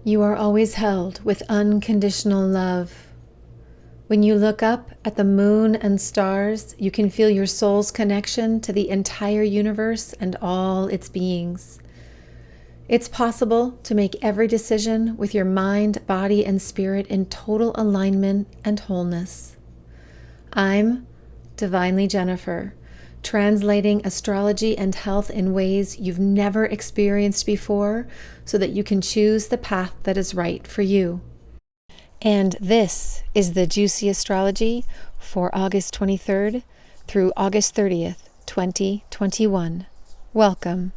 You are always held with unconditional love. When you look up at the moon and stars, you can feel your soul's connection to the entire universe and all its beings. It's possible to make every decision with your mind, body, and spirit in total alignment and wholeness. I'm Divinely Jennifer, translating astrology and health in ways you've never experienced before so that you can choose the path that is right for you. And this is the Juicy Astrology for August 23rd through August 30th, 2021. Welcome.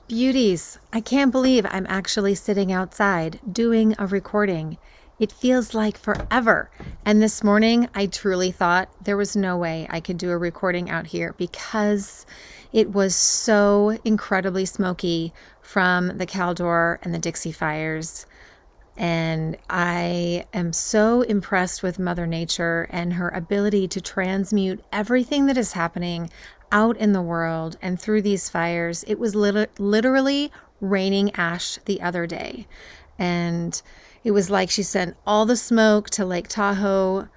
Beauties, I can't believe I'm actually sitting outside doing a recording. It feels like forever. And this morning, I truly thought there was no way I could do a recording out here because it was so incredibly smoky from the Caldor and the Dixie fires. And I am so impressed with Mother Nature and her ability to transmute everything that is happening out in the world and through these fires. It was literally raining ash the other day. And it was like she sent all the smoke to Lake Tahoe.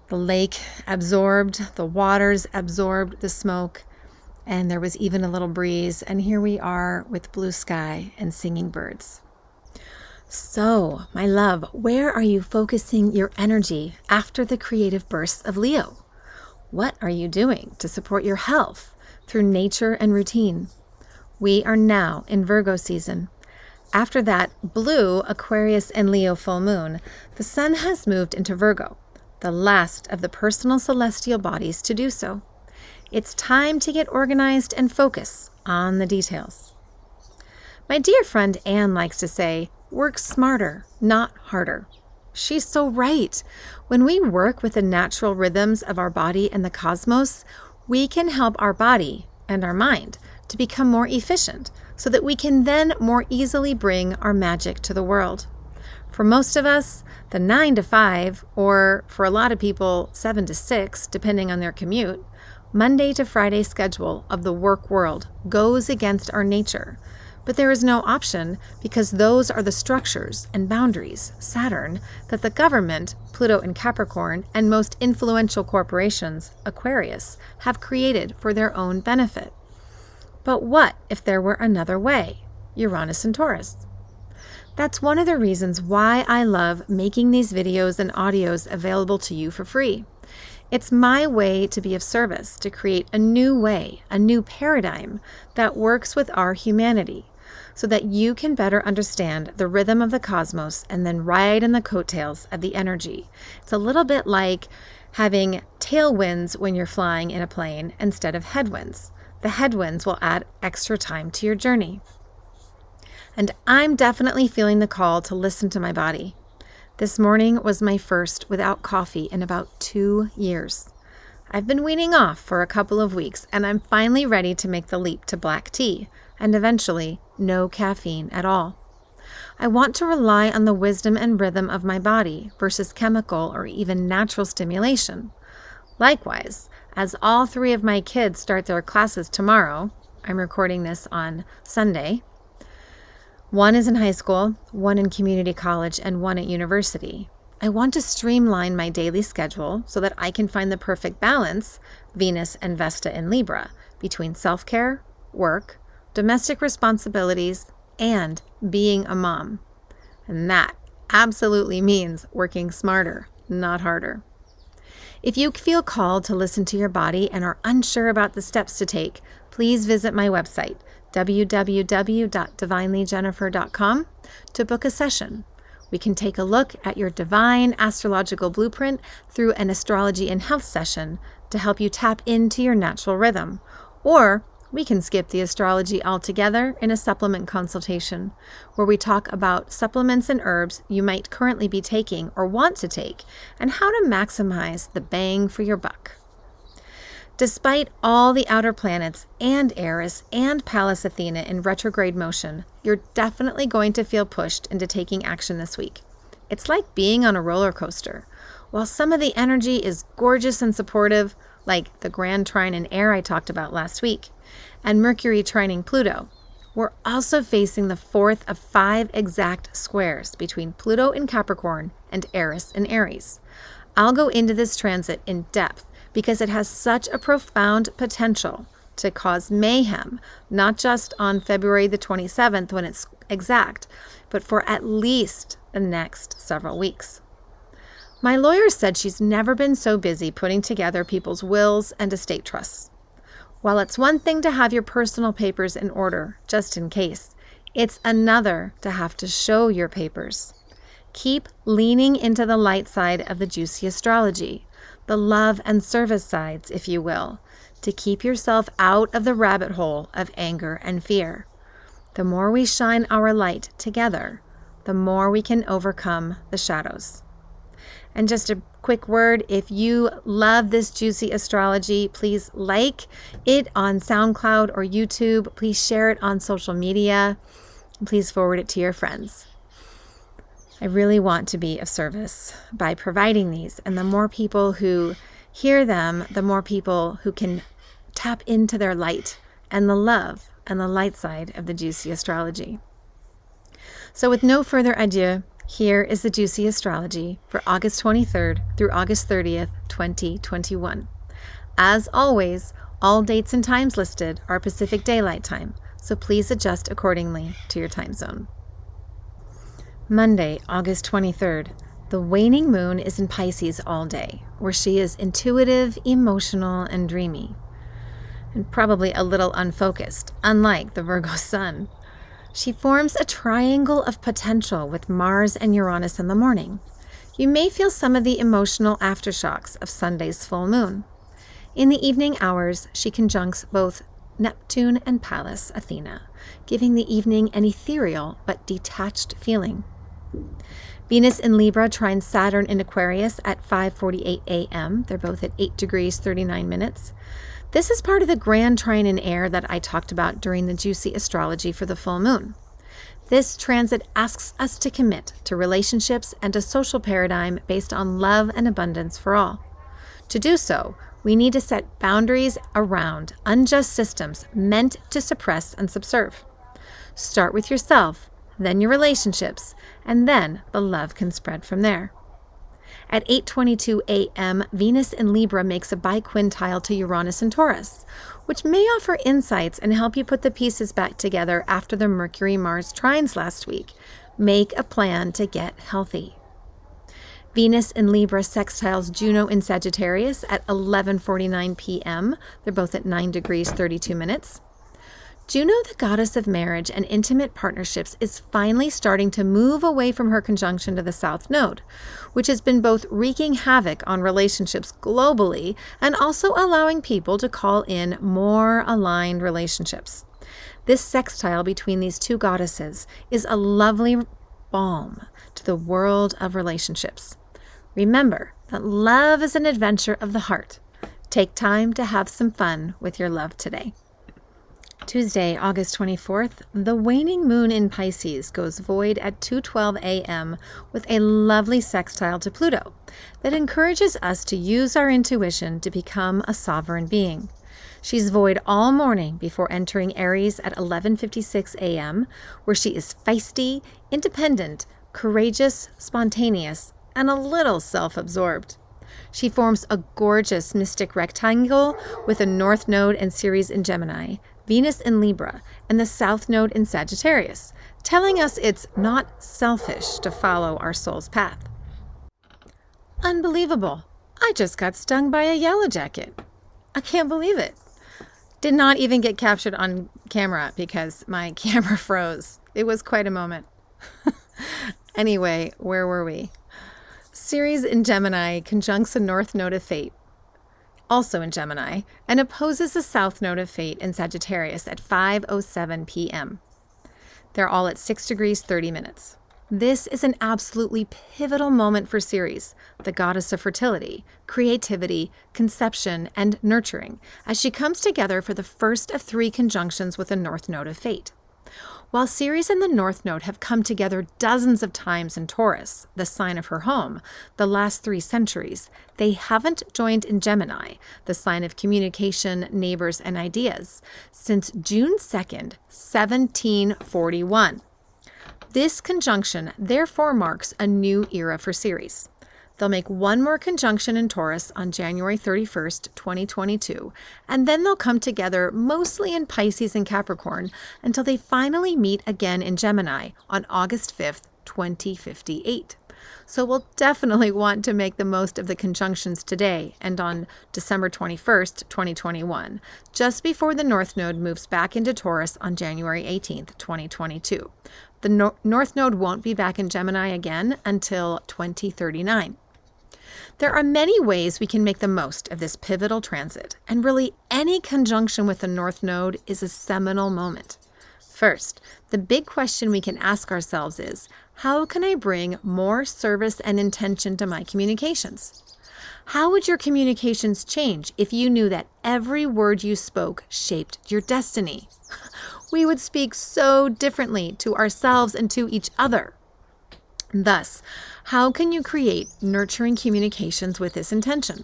The lake absorbed, the waters absorbed the smoke, and there was even a little breeze. And here we are with blue sky and singing birds. So, my love, where are you focusing your energy after the creative bursts of Leo? What are you doing to support your health through nature and routine? We are now in Virgo season. After that blue Aquarius and Leo full moon, the sun has moved into Virgo, the last of the personal celestial bodies to do so. It's time to get organized and focus on the details. My dear friend Anne likes to say, work smarter, not harder. She's so right. When we work with the natural rhythms of our body and the cosmos, we can help our body and our mind to become more efficient so that we can then more easily bring our magic to the world. For most of us, the 9 to 5, or for a lot of people, 7 to 6, depending on their commute, Monday to Friday schedule of the work world goes against our nature. But there is no option because those are the structures and boundaries, Saturn, that the government, Pluto and Capricorn, and most influential corporations, Aquarius, have created for their own benefit. But what if there were another way, Uranus and Taurus? That's one of the reasons why I love making these videos and audios available to you for free. It's my way to be of service, to create a new way, a new paradigm that works with our humanity, so that you can better understand the rhythm of the cosmos and then ride in the coattails of the energy. It's a little bit like having tailwinds when you're flying in a plane instead of headwinds. The headwinds will add extra time to your journey. And I'm definitely feeling the call to listen to my body. This morning was my first without coffee in about 2 years. I've been weaning off for a couple of weeks, and I'm finally ready to make the leap to black tea, and eventually no caffeine at all. I want to rely on the wisdom and rhythm of my body versus chemical or even natural stimulation. Likewise, as all 3 of my kids start their classes tomorrow, I'm recording this on Sunday. One is in high school, one in community college, and one at university. I want to streamline my daily schedule so that I can find the perfect balance, Venus and Vesta in Libra, between self-care, work, domestic responsibilities, and being a mom. And that absolutely means working smarter, not harder. If you feel called to listen to your body and are unsure about the steps to take, please visit my website, www.divinelyjennifer.com, to book a session. We can take a look at your divine astrological blueprint through an astrology and health session to help you tap into your natural rhythm. Or we can skip the astrology altogether in a supplement consultation, where we talk about supplements and herbs you might currently be taking or want to take, and how to maximize the bang for your buck. Despite all the outer planets and Eris and Pallas Athena in retrograde motion, you're definitely going to feel pushed into taking action this week. It's like being on a roller coaster. While some of the energy is gorgeous and supportive, like the grand trine in air I talked about last week, and Mercury trining Pluto, We're also facing the fourth of 5 exact squares between Pluto in Capricorn and Eris in Aries. I'll go into this transit in depth because it has such a profound potential to cause mayhem, not just on February the 27th when it's exact, but for at least the next several weeks. My lawyer said she's never been so busy putting together people's wills and estate trusts. While it's one thing to have your personal papers in order, just in case, it's another to have to show your papers. Keep leaning into the light side of the juicy astrology, the love and service sides, if you will, to keep yourself out of the rabbit hole of anger and fear. The more we shine our light together, the more we can overcome the shadows. And just a quick word, if you love this juicy astrology, please like it on SoundCloud or YouTube. Please share it on social media. And please forward it to your friends. I really want to be of service by providing these. And the more people who hear them, the more people who can tap into their light and the love and the light side of the juicy astrology. So with no further ado, here is the juicy astrology for August 23rd through August 30th, 2021. As always, all dates and times listed are Pacific Daylight Time, so please adjust accordingly to your time zone. Monday, August 23rd. The waning moon is in Pisces all day, where she is intuitive, emotional, and dreamy, and probably a little unfocused, unlike the Virgo sun. She forms a triangle of potential with Mars and Uranus in the morning. You may feel some of the emotional aftershocks of Sunday's full moon. In the evening hours, she conjuncts both Neptune and Pallas Athena, giving the evening an ethereal but detached feeling. Venus in Libra trines Saturn in Aquarius at 5:48 a.m. They're both at 8 degrees 39 minutes. This is part of the grand trine in air that I talked about during the juicy astrology for the full moon. This transit asks us to commit to relationships and a social paradigm based on love and abundance for all. To do so, we need to set boundaries around unjust systems meant to suppress and subserve. Start with yourself, then your relationships, and then the love can spread from there. At 8:22 a.m., Venus in Libra makes a biquintile to Uranus and Taurus, which may offer insights and help you put the pieces back together after the Mercury-Mars trines last week. Make a plan to get healthy. Venus in Libra sextiles Juno in Sagittarius at 11:49 p.m. They're both at 9 degrees 32 minutes. Juno, the goddess of marriage and intimate partnerships, is finally starting to move away from her conjunction to the South Node, which has been both wreaking havoc on relationships globally and also allowing people to call in more aligned relationships. This sextile between these two goddesses is a lovely balm to the world of relationships. Remember that love is an adventure of the heart. Take time to have some fun with your love today. Tuesday, August 24th, the waning moon in Pisces goes void at 2:12 a.m. with a lovely sextile to Pluto that encourages us to use our intuition to become a sovereign being. She's void all morning before entering Aries at 11:56 a.m., where she is feisty, independent, courageous, spontaneous, and a little self-absorbed. She forms a gorgeous mystic rectangle with a North Node and Ceres in Gemini, Venus in Libra, and the South Node in Sagittarius, telling us it's not selfish to follow our soul's path. Unbelievable. I just got stung by a yellow jacket. I can't believe it. Did not even get captured on camera because my camera froze. It was quite a moment. Anyway, where were we? Ceres in Gemini conjuncts the North Node of Fate, also in Gemini, and opposes the South Node of Fate in Sagittarius at 5:07 p.m. They're all at 6 degrees 30 minutes. This is an absolutely pivotal moment for Ceres, the goddess of fertility, creativity, conception, and nurturing, as she comes together for the first of 3 conjunctions with the North Node of Fate. While Ceres and the North Node have come together dozens of times in Taurus, the sign of her home, the last 3 centuries, they haven't joined in Gemini, the sign of communication, neighbors, and ideas, since June 2nd, 1741. This conjunction therefore marks a new era for Ceres. They'll make one more conjunction in Taurus on January 31st, 2022, and then they'll come together mostly in Pisces and Capricorn until they finally meet again in Gemini on August 5th, 2058. So we'll definitely want to make the most of the conjunctions today and on December 21st, 2021, just before the North Node moves back into Taurus on January 18th, 2022. The North Node won't be back in Gemini again until 2039. There are many ways we can make the most of this pivotal transit, and really any conjunction with the North Node is a seminal moment. First, the big question we can ask ourselves is, how can I bring more service and intention to my communications? How would your communications change if you knew that every word you spoke shaped your destiny? We would speak so differently to ourselves and to each other. Thus, how can you create nurturing communications with this intention?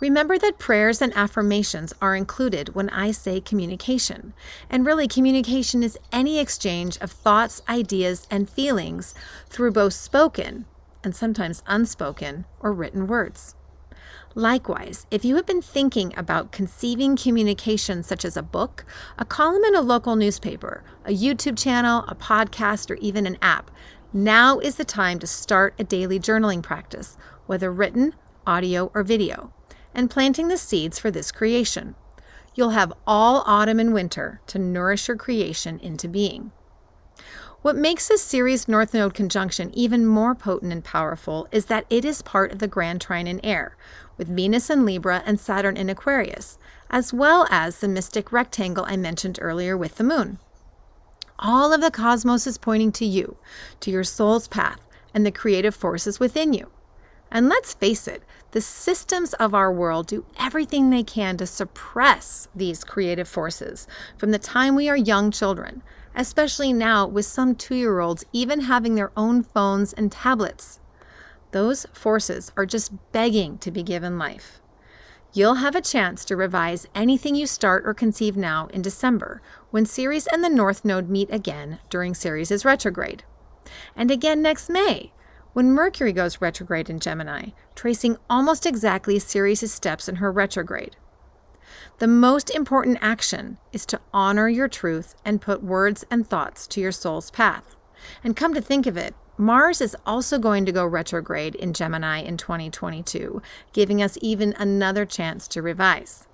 Remember that prayers and affirmations are included when I say communication. And really, communication is any exchange of thoughts, ideas, and feelings through both spoken and sometimes unspoken or written words. Likewise, if you have been thinking about conceiving communication such as a book, a column in a local newspaper, a YouTube channel, a podcast, or even an app, now is the time to start a daily journaling practice, whether written, audio, or video, and planting the seeds for this creation. You'll have all autumn and winter to nourish your creation into being. What makes this Ceres North Node conjunction even more potent and powerful is that it is part of the Grand Trine in Air, with Venus in Libra and Saturn in Aquarius, as well as the mystic rectangle I mentioned earlier with the moon. All of the cosmos is pointing to you, to your soul's path, and the creative forces within you. And let's face it, the systems of our world do everything they can to suppress these creative forces from the time we are young children, especially now with some 2-year-olds even having their own phones and tablets. Those forces are just begging to be given life. You'll have a chance to revise anything you start or conceive now in December, when Ceres and the North Node meet again during Ceres' retrograde. And again next May, when Mercury goes retrograde in Gemini, tracing almost exactly Ceres' steps in her retrograde. The most important action is to honor your truth and put words and thoughts to your soul's path. And come to think of it, Mars is also going to go retrograde in Gemini in 2022, giving us even another chance to revise.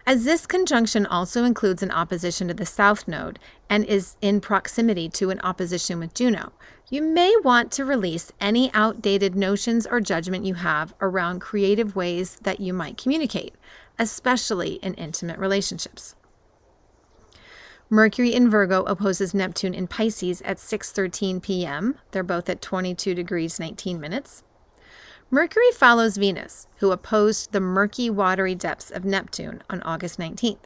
As this conjunction also includes an opposition to the South Node and is in proximity to an opposition with Juno, you may want to release any outdated notions or judgment you have around creative ways that you might communicate, especially in intimate relationships. Mercury in Virgo opposes Neptune in Pisces at 6:13 p.m. They're both at 22 degrees 19 minutes. Mercury follows Venus, who opposed the murky, watery depths of Neptune on August 19th.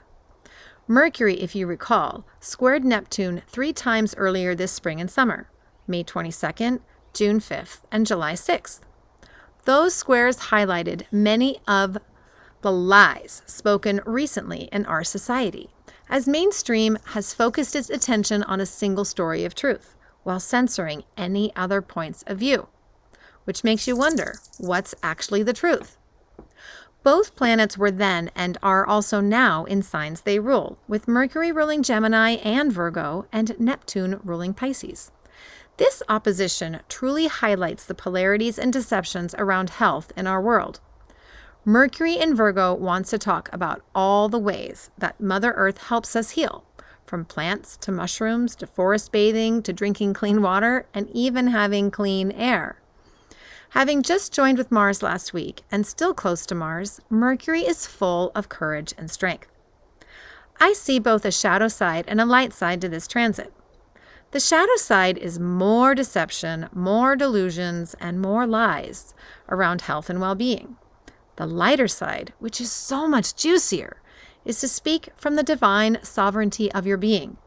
Mercury, if you recall, squared Neptune 3 times earlier this spring and summer, May 22nd, June 5th, and July 6th. Those squares highlighted many of the lies spoken recently in our society, as mainstream has focused its attention on a single story of truth, while censoring any other points of view. Which makes you wonder, what's actually the truth? Both planets were then and are also now in signs they rule, with Mercury ruling Gemini and Virgo, and Neptune ruling Pisces. This opposition truly highlights the polarities and deceptions around health in our world. Mercury in Virgo wants to talk about all the ways that Mother Earth helps us heal, from plants to mushrooms to forest bathing to drinking clean water and even having clean air. Having just joined with Mars last week and still close to Mars, Mercury is full of courage and strength. I see both a shadow side and a light side to this transit. The shadow side is more deception, more delusions, and more lies around health and well-being. The lighter side, which is so much juicier, is to speak from the divine sovereignty of your being,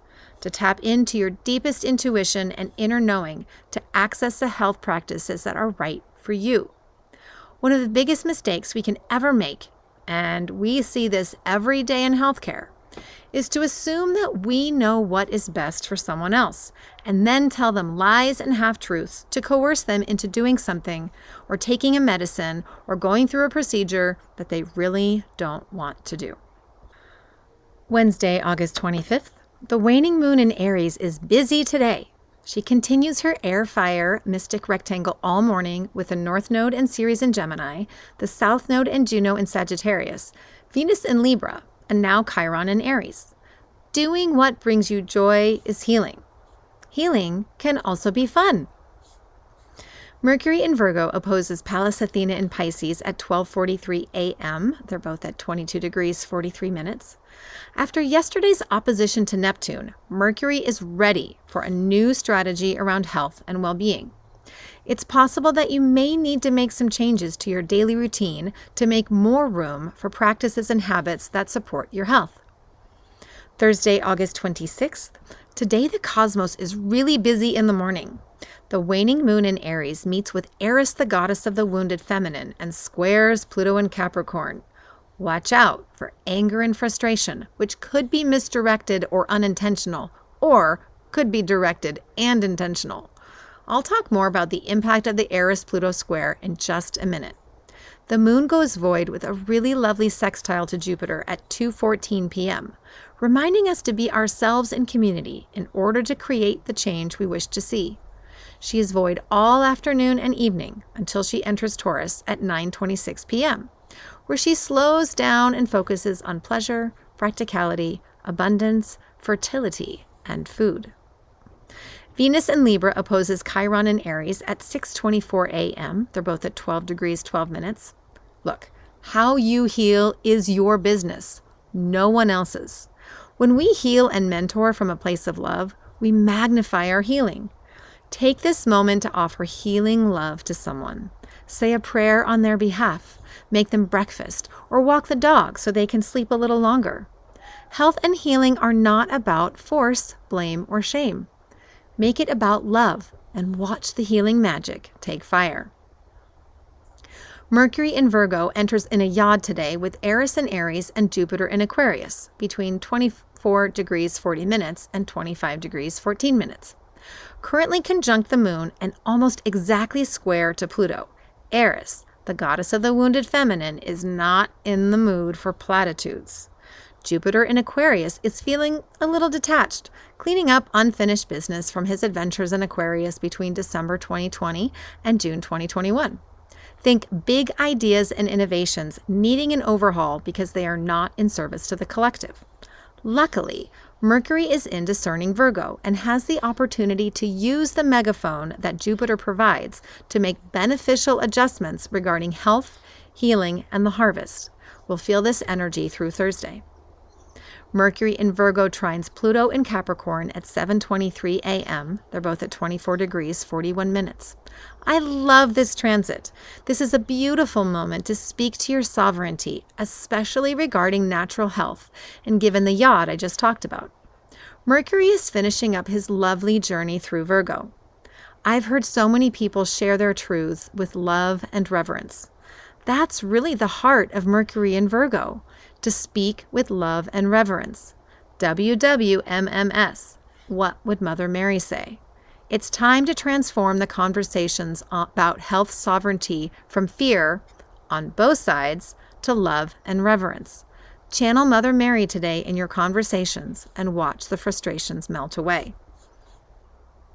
to tap into your deepest intuition and inner knowing to access the health practices that are right for you. One of the biggest mistakes we can ever make, and we see this every day in healthcare, is to assume that we know what is best for someone else and then tell them lies and half-truths to coerce them into doing something or taking a medicine or going through a procedure that they really don't want to do. Wednesday, August 25th. The waning moon in Aries is busy today. She continues her air-fire mystic rectangle all morning with the North Node and Ceres in Gemini, the South Node and Juno in Sagittarius, Venus in Libra, and now Chiron in Aries. Doing what brings you joy is healing. Healing can also be fun. Mercury in Virgo opposes Pallas Athena in Pisces at 12:43 a.m. They're both at 22 degrees 43 minutes. After yesterday's opposition to Neptune, Mercury is ready for a new strategy around health and well-being. It's possible that you may need to make some changes to your daily routine to make more room for practices and habits that support your health. Thursday, August 26th. Today the cosmos is really busy in the morning. The waning moon in Aries meets with Eris, the goddess of the wounded feminine, and squares Pluto in Capricorn. Watch out for anger and frustration, which could be misdirected or unintentional, or could be directed and intentional. I'll talk more about the impact of the Eris-Pluto square in just a minute. The moon goes void with a really lovely sextile to Jupiter at 2:14 p.m., reminding us to be ourselves in community in order to create the change we wish to see. She is void all afternoon and evening until she enters Taurus at 9:26 p.m., where she slows down and focuses on pleasure, practicality, abundance, fertility, and food. Venus in Libra opposes Chiron in Aries at 6:24 a.m. They're both at 12 degrees 12 minutes. Look, how you heal is your business, no one else's. When we heal and mentor from a place of love, we magnify our healing. Take this moment to offer healing love to someone. Say a prayer on their behalf, make them breakfast, or walk the dog so they can sleep a little longer. Health and healing are not about force, blame, or shame. Make it about love and watch the healing magic take fire. Mercury in Virgo enters in a yod today with Eris in Aries and Jupiter in Aquarius between 24 degrees 40 minutes and 25 degrees 14 minutes. Currently conjunct the moon and almost exactly square to Pluto. Eris, the goddess of the wounded feminine, is not in the mood for platitudes. Jupiter in Aquarius is feeling a little detached, cleaning up unfinished business from his adventures in Aquarius between December 2020 and June 2021. Think big ideas and innovations needing an overhaul because they are not in service to the collective. Luckily, Mercury is in discerning Virgo and has the opportunity to use the megaphone that Jupiter provides to make beneficial adjustments regarding health, healing, and the harvest. We'll feel this energy through Thursday. Mercury in Virgo trines Pluto in Capricorn at 7:23 a.m. They're both at 24 degrees 41 minutes. I love this transit. This is a beautiful moment to speak to your sovereignty, especially regarding natural health, and given the yod I just talked about. Mercury is finishing up his lovely journey through Virgo. I've heard so many people share their truths with love and reverence. That's really the heart of Mercury in Virgo, to speak with love and reverence. WWMMS. What would Mother Mary say? It's time to transform the conversations about health sovereignty from fear, on both sides, to love and reverence. Channel Mother Mary today in your conversations and watch the frustrations melt away.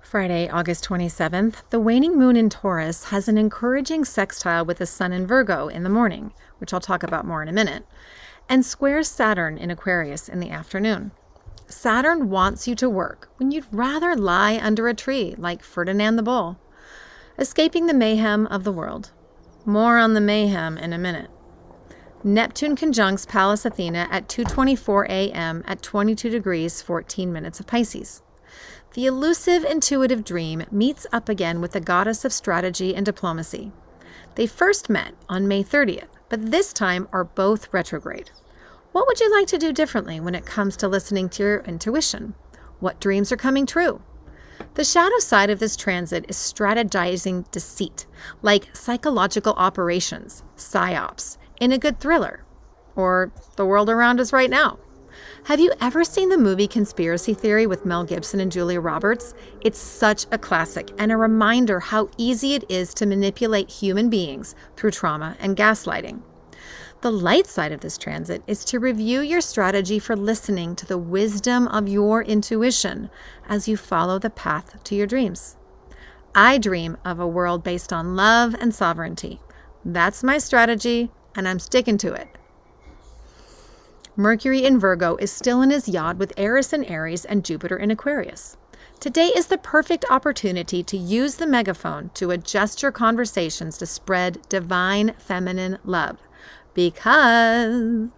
Friday, August 27th, the waning moon in Taurus has an encouraging sextile with the sun in Virgo in the morning, which I'll talk about more in a minute, and squares Saturn in Aquarius in the afternoon. Saturn wants you to work when you'd rather lie under a tree like Ferdinand the Bull, escaping the mayhem of the world. More on the mayhem in a minute. Neptune conjuncts Pallas Athena at 2:24 a.m. at 22 degrees 14 minutes of Pisces. The elusive intuitive dream meets up again with the goddess of strategy and diplomacy. They first met on May 30th, but this time are both retrograde. What would you like to do differently when it comes to listening to your intuition? What dreams are coming true? The shadow side of this transit is strategizing deceit, like psychological operations, psyops, in a good thriller, or the world around us right now. Have you ever seen the movie Conspiracy Theory with Mel Gibson and Julia Roberts? It's such a classic and a reminder how easy it is to manipulate human beings through trauma and gaslighting. The light side of this transit is to review your strategy for listening to the wisdom of your intuition as you follow the path to your dreams. I dream of a world based on love and sovereignty. That's my strategy, and I'm sticking to it. Mercury in Virgo is still in his yod with Eris in Aries and Jupiter in Aquarius. Today is the perfect opportunity to use the megaphone to adjust your conversations to spread divine feminine love. Because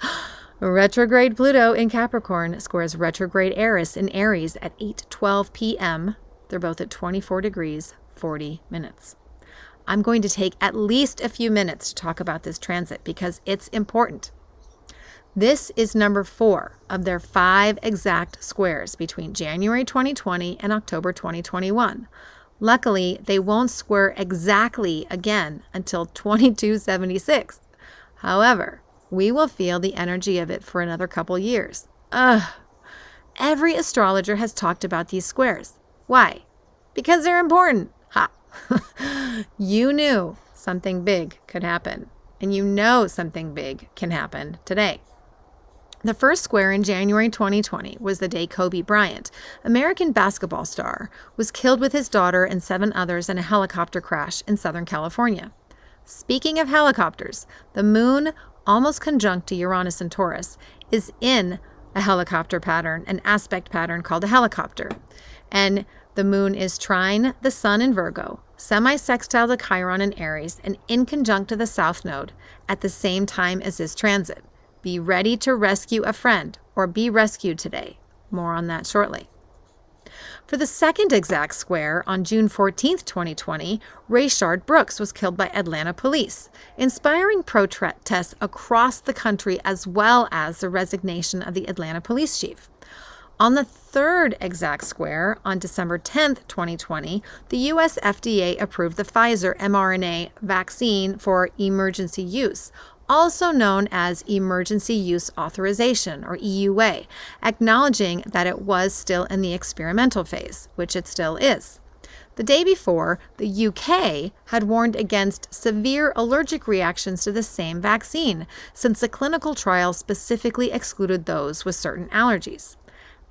retrograde Pluto in Capricorn squares retrograde Eris in Aries at 8:12 p.m. They're both at 24 degrees, 40 minutes. I'm going to take at least a few minutes to talk about this transit because it's important. This is number 4 of their 5 exact squares between January 2020 and October 2021. Luckily, they won't square exactly again until 2276. However, we will feel the energy of it for another couple years. Every astrologer has talked about these squares. Why? Because they're important. Ha! You knew something big could happen, and you know something big can happen today. The first square in January 2020 was the day Kobe Bryant, American basketball star, was killed with his daughter and 7 others in a helicopter crash in Southern California. Speaking of helicopters, the moon, almost conjunct to Uranus and Taurus, is in a helicopter pattern, an aspect pattern called a helicopter. And the moon is trine the sun in Virgo, semi-sextile to Chiron in Aries, and in conjunct to the south node at the same time as this transit. Be ready to rescue a friend or be rescued today. More on that shortly. For the second exact square, on June 14, 2020, Rayshard Brooks was killed by Atlanta police, inspiring protests across the country as well as the resignation of the Atlanta police chief. On the third exact square, on December 10, 2020, the U.S. FDA approved the Pfizer mRNA vaccine for emergency use, also known as Emergency Use Authorization, or EUA, acknowledging that it was still in the experimental phase, which it still is. The day before, the UK had warned against severe allergic reactions to the same vaccine, since the clinical trial specifically excluded those with certain allergies.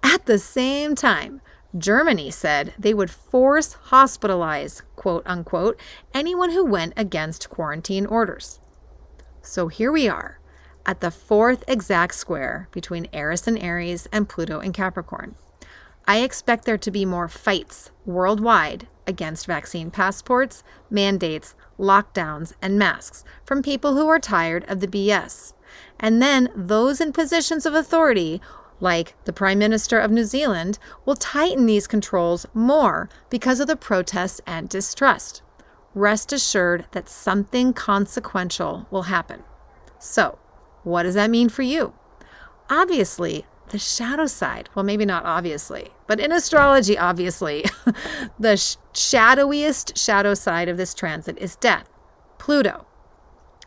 At the same time, Germany said they would force hospitalize, quote unquote, anyone who went against quarantine orders. So here we are, at the 4th exact square between Eris and Aries and Pluto in Capricorn. I expect there to be more fights worldwide against vaccine passports, mandates, lockdowns, and masks from people who are tired of the BS. And then those in positions of authority, like the Prime Minister of New Zealand, will tighten these controls more because of the protests and distrust. Rest assured that something consequential will happen. So, what does that mean for you? Obviously, the shadow side, well, maybe not obviously, but in astrology, obviously, the shadowiest shadow side of this transit is death, Pluto.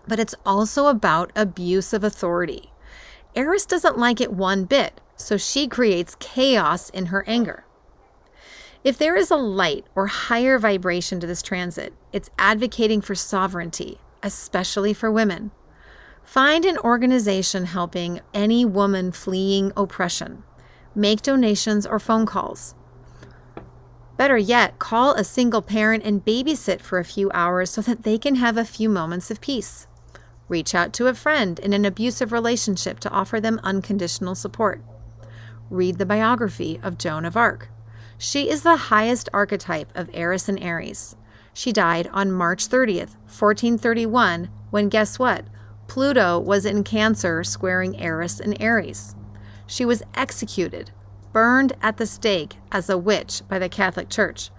But it's also about abuse of authority. Eris doesn't like it one bit, so she creates chaos in her anger. If there is a light or higher vibration to this transit, it's advocating for sovereignty, especially for women. Find an organization helping any woman fleeing oppression. Make donations or phone calls. Better yet, call a single parent and babysit for a few hours so that they can have a few moments of peace. Reach out to a friend in an abusive relationship to offer them unconditional support. Read the biography of Joan of Arc. She is the highest archetype of Eris and Aries. She died on March 30th, 1431, when guess what? Pluto was in Cancer squaring Eris and Aries. She was executed, burned at the stake as a witch by the Catholic Church,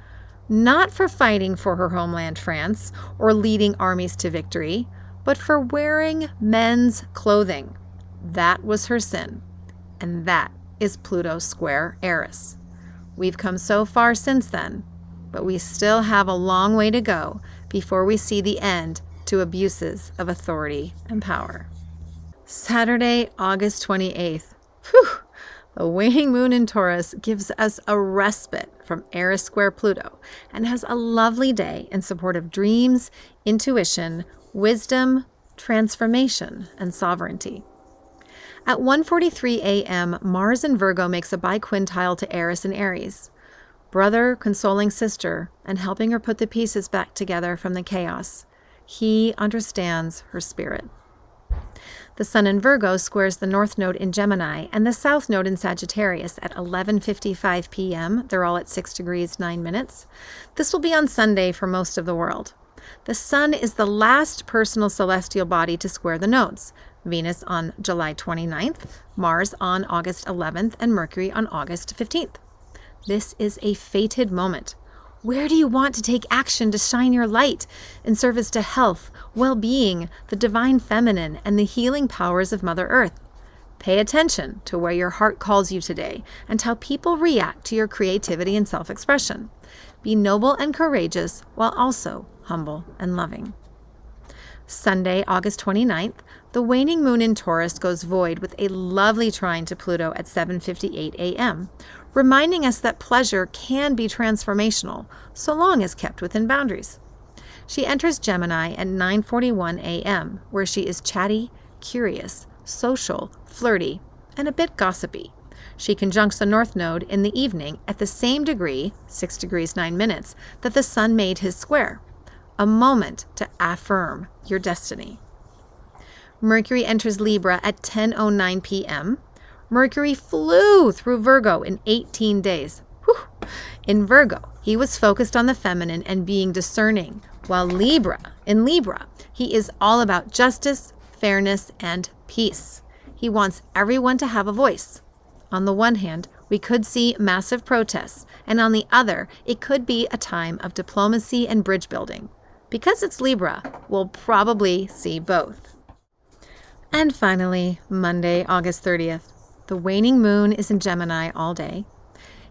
not for fighting for her homeland France or leading armies to victory, but for wearing men's clothing. That was her sin, and that is Pluto square Eris. We've come so far since then, but we still have a long way to go before we see the end to abuses of authority and power. Saturday, August 28th. Whew! The waning moon in Taurus gives us a respite from Eris square Pluto and has a lovely day in support of dreams, intuition, wisdom, transformation, and sovereignty. At 1:43 a.m., Mars in Virgo makes a biquintile to Eris in Aries, brother consoling sister and helping her put the pieces back together from the chaos. He understands her spirit. The Sun in Virgo squares the North Node in Gemini and the South Node in Sagittarius at 11:55 p.m. They're all at 6 degrees 9 minutes. This will be on Sunday for most of the world. The Sun is the last personal celestial body to square the nodes. Venus on July 29th, Mars on August 11th, and Mercury on August 15th. This is a fated moment. Where do you want to take action to shine your light in service to health, well-being, the divine feminine, and the healing powers of Mother Earth? Pay attention to where your heart calls you today and how people react to your creativity and self-expression. Be noble and courageous while also humble and loving. Sunday, August 29th, the waning moon in Taurus goes void with a lovely trine to Pluto at 7:58 a.m., reminding us that pleasure can be transformational so long as kept within boundaries. She enters Gemini at 9:41 a.m., where she is chatty, curious, social, flirty, and a bit gossipy. She conjuncts the North Node in the evening at the same degree, 6 degrees 9 minutes, that the Sun made his square. A moment to affirm your destiny. Mercury enters Libra at 10:09 p.m. Mercury flew through Virgo in 18 days. Whew. In Virgo, he was focused on the feminine and being discerning, while in Libra, he is all about justice, fairness, and peace. He wants everyone to have a voice. On the one hand, we could see massive protests, and on the other, it could be a time of diplomacy and bridge building. Because it's Libra, we'll probably see both. And finally, Monday, August 30th. The waning moon is in Gemini all day.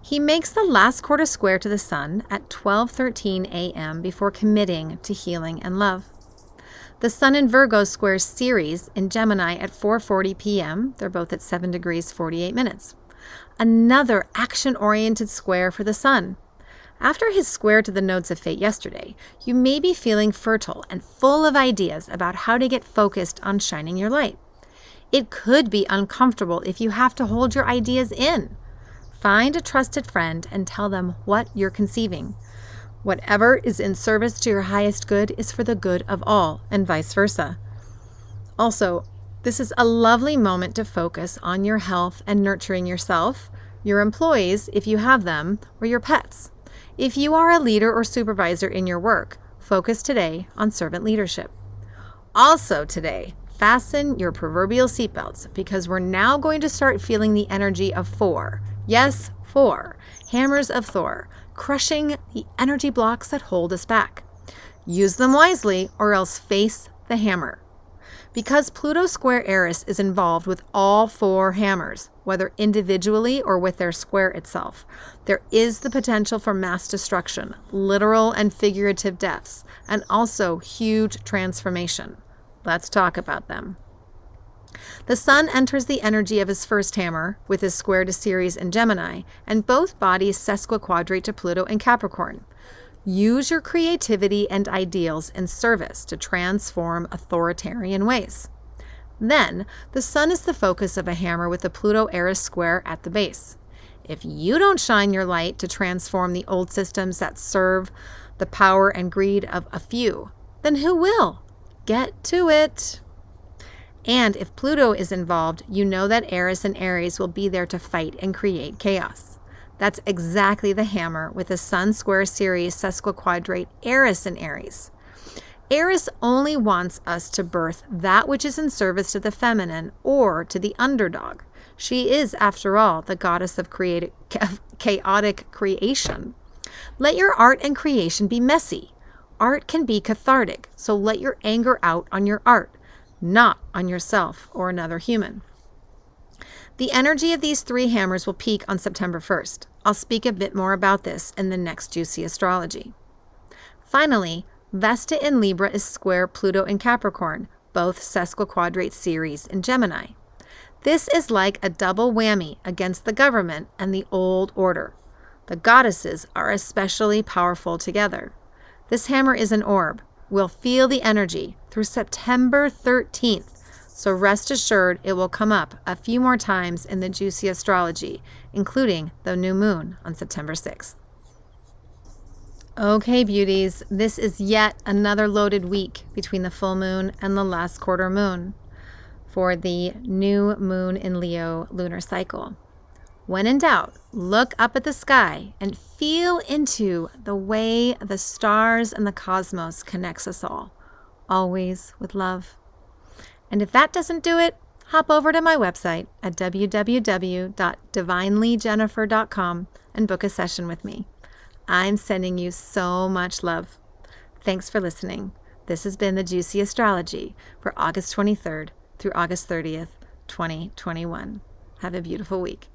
He makes the last quarter square to the Sun at 12:13 a.m. before committing to healing and love. The Sun in Virgo squares Ceres in Gemini at 4:40 p.m. They're both at 7 degrees 48 minutes. Another action-oriented square for the Sun. After his square to the nodes of fate yesterday, you may be feeling fertile and full of ideas about how to get focused on shining your light. It could be uncomfortable if you have to hold your ideas in. Find a trusted friend and tell them what you're conceiving. Whatever is in service to your highest good is for the good of all, and vice versa. Also, this is a lovely moment to focus on your health and nurturing yourself, your employees, if you have them, or your pets. If you are a leader or supervisor in your work, focus today on servant leadership. Also today, fasten your proverbial seatbelts because we're now going to start feeling the energy of 4. Yes, 4. Hammers of Thor, crushing the energy blocks that hold us back. Use them wisely or else face the hammer. Because Pluto square Eris is involved with all 4 hammers, whether individually or with their square itself, there is the potential for mass destruction, literal and figurative deaths, and also huge transformation. Let's talk about them. The Sun enters the energy of his first hammer with his square to Ceres in Gemini, and both bodies sesquiquadrate to Pluto in Capricorn. Use your creativity and ideals in service to transform authoritarian ways. Then, the Sun is the focus of a hammer with the Pluto-Eris square at the base. If you don't shine your light to transform the old systems that serve the power and greed of a few, then who will? Get to it. And if Pluto is involved, you know that Eris and Aries will be there to fight and create chaos. That's exactly the hammer with the Sun square Ceres sesquiquadrate Eris and Aries. Eris only wants us to birth that which is in service to the feminine or to the underdog. She is, after all, the goddess of chaotic creation. Let your art and creation be messy. Art can be cathartic, so let your anger out on your art, not on yourself or another human. The energy of these 3 hammers will peak on September 1st. I'll speak a bit more about this in the next Juicy Astrology. Finally, Vesta in Libra is square Pluto in Capricorn, both sesquiquadrate Ceres in Gemini. This is like a double whammy against the government and the old order. The goddesses are especially powerful together. This hammer is an orb. We'll feel the energy through September 13th, so rest assured it will come up a few more times in the Juicy Astrology, including the new moon on September 6th. Okay, beauties, this is yet another loaded week between the full moon and the last quarter moon for the new moon in Leo lunar cycle. When in doubt, look up at the sky and feel into the way the stars and the cosmos connects us all, always with love. And if that doesn't do it, hop over to my website at www.divinelyjennifer.com and book a session with me. I'm sending you so much love. Thanks for listening. This has been the Juicy Astrology for August 23rd through August 30th, 2021. Have a beautiful week.